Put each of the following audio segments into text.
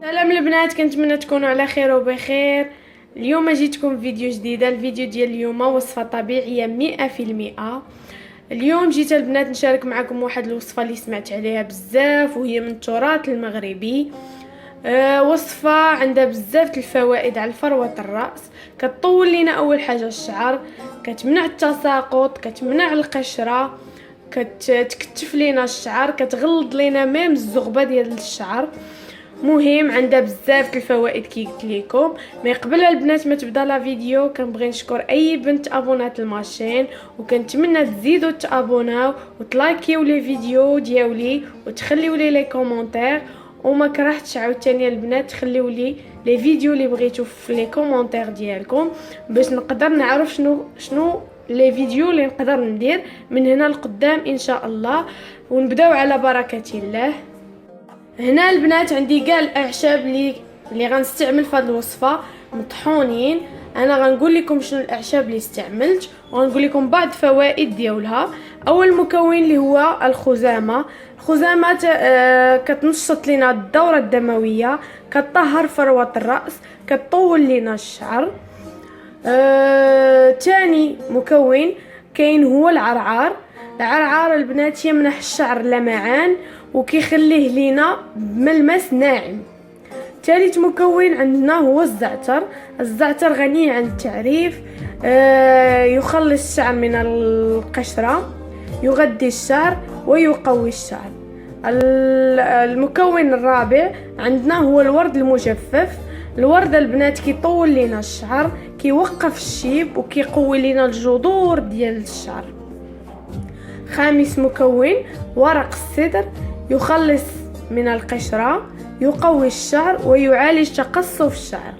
سلام البنات، كنتمنى تكونوا على خير وبخير. اليوم جيتكم فيديو جديده. الفيديو ديال اليوم وصفه طبيعيه 100%. اليوم جيت البنات نشارك معكم واحد الوصفه اللي سمعت عليها بزاف وهي من التراث المغربي. وصفه عندها بزاف الفوائد على فروه الراس. كتطول لينا اول حاجه الشعر، كتمنع التساقط، كتمنع القشره، كتكتف لينا الشعر، كتغلظ لينا ميم الزغبه ديال الشعر. مهم عندها بزاف الفوائد كي قلت لكم. مي قبل البنات ما تبدا لا فيديو كنبغي نشكر اي بنت ابونات الماشين، وكنتمنى تزيدوا تابوناو وتلايكيو لي فيديو ديالي وتخليو لي كومونتير، وما كرهتش عاوتاني البنات تخليو لي فيديو اللي بغيتو في لي كومونتير ديالكم باش نقدر نعرف شنو لي فيديو اللي نقدر ندير من هنا لقدام ان شاء الله. ونبداو على بركه الله. هنا البنات عندي كاع الاعشاب اللي غنستعمل في هذه الوصفه مطحونين. انا غنقول لكم شنو الاعشاب اللي استعملت وغنقول لكم بعض فوائد ديالها. اول مكون اللي هو الخزامه. الخزامه كتنشط لنا الدوره الدمويه، كطهر فروه الراس، كتطول لنا الشعر. تاني مكون كاين هو العرعار. العرعار البنات يمنح الشعر لمعان وكيخليه لينا بملمس ناعم. ثالث مكون عندنا هو الزعتر. الزعتر غني عن التعريف، يخلص الشعر من القشرة، يغذي الشعر ويقوي الشعر. المكون الرابع عندنا هو الورد المجفف. الورد البنات كيطول لنا الشعر، كيوقف الشيب وكيقوي لنا الجذور ديال الشعر. خامس مكون ورق السدر، يخلص من القشرة، يقوي الشعر ويعالج تقصف الشعر.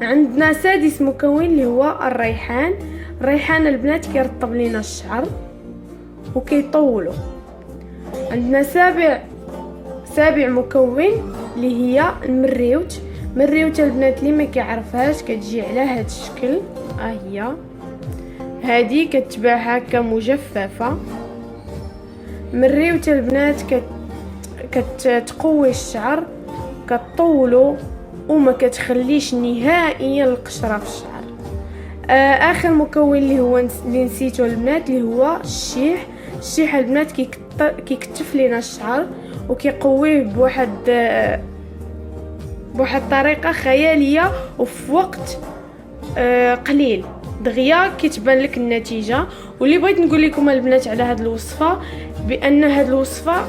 عندنا سادس مكون اللي هو الريحان. الريحان البنات كيرطب لنا الشعر وكيطوله. عندنا سابع مكون اللي هي المريوت. مريوت البنات اللي ما كيعرفهاش كتجي على هذا الشكل، هي هذه كتباع هكا مجففه. مريوت البنات كتقوي الشعر، كتطولو وما كتخليش نهائيا القشره في الشعر. اخر مكون اللي هو اللي نسيته البنات اللي هو الشيح. الشيح البنات كيكتف لينا الشعر وكيقويه بواحد الطريقه خياليه وفي وقت قليل دغيا كتبان لك النتيجه. واللي بغيت نقول لكم البنات على هذه الوصفه بان هذه الوصفه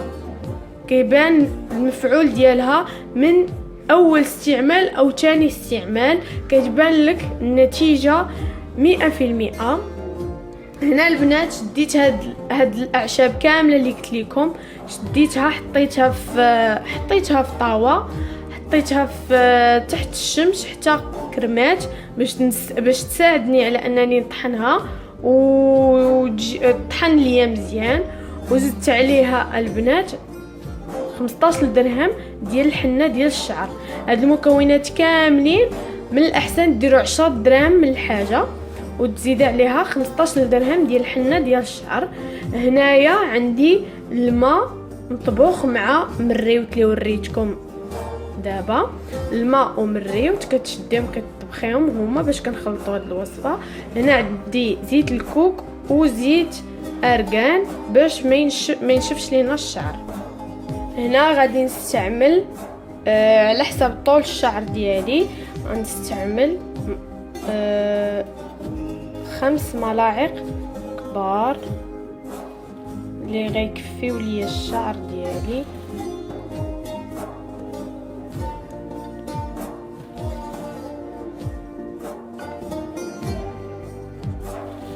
كيبان المفعول ديالها من اول استعمال او ثاني استعمال، كتبان لك النتيجه 100%. هنا البنات شديت هاد الاعشاب كامله اللي قلت لكم، شديتها حطيتها في طاوه، حطيتها في تحت الشمس حتى كرمات باش تساعدني على انني نطحنها وطحن ليا مزيان. وزدت عليها البنات 15 درهم ديال الحنه ديال الشعر. هاد المكونات كاملين من الاحسن ديروا 10 دراهم من الحاجه وتزيد عليها 15 درهم ديال الحنه ديال الشعر. هنايا عندي الماء مطبوخ مع مريوت اللي وريتكم دابا. الماء ومريوت كتشديهم كتطبخيهم هما باش كنخلطوا هاد الوصفه. هنا عندي زيت الكوك وزيت ارغان باش ما ينشفش لينا الشعر. هنا غادي نستعمل على حسب طول الشعر ديالي غنستعمل 5 ملاعق كبار اللي غيكفيو ليا الشعر ديالي.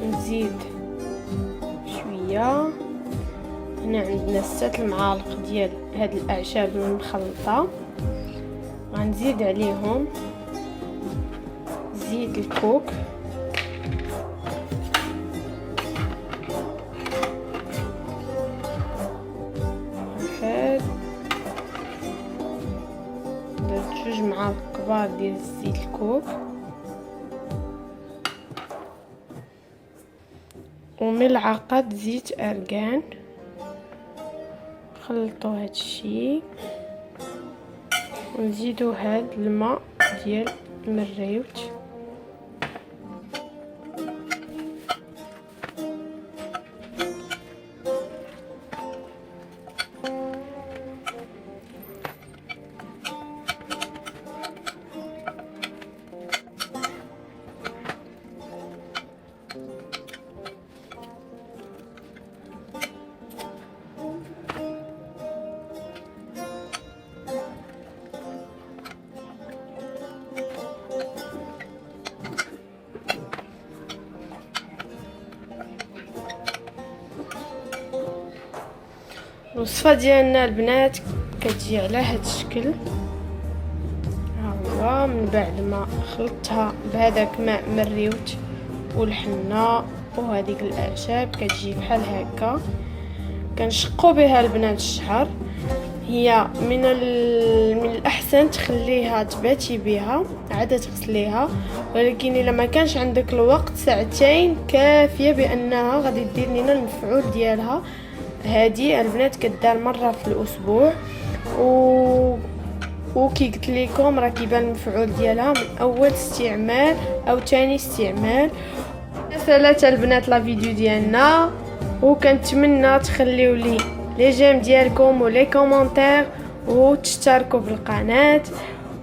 نزيد شويه. هنا عندنا 6 معالق ديال هاد الاعشاب المخلطه، غنزيد عليهم زيت الكوك، درت 2 معالق كبار ديال زيت الكوك وملعقه زيت ارغان. خلطوا هادشي ونزيدو هاد الماء ديال المريوت. الوصفه ديالنا البنات كتجي على هاد الشكل. ها هو من بعد ما خلطتها بهذاك ماء مريوت والحنه وهذيك الاعشاب كتجي بحال هكا. كنشقوا بها البنات الشعر. هي من الاحسن تخليها تباتي بها عاد تغسليها، ولكن الا ما كانش عندك الوقت ساعتين كافيه بانها غادي دير لنا المفعول ديالها. هذه البنات كدار مره في الاسبوع وكي قلت لكم راه كيبان المفعول ديالها من اول استعمال او ثاني استعمال. سالات البنات لا فيديو ديالنا، وكنتمنى تخليو لي جيم ديالكم ولي كومونتير وتشتركوا في القناه،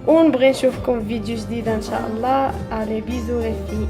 ونبغي نشوفكم في فيديو جديد ان شاء الله. علي بيزو لي في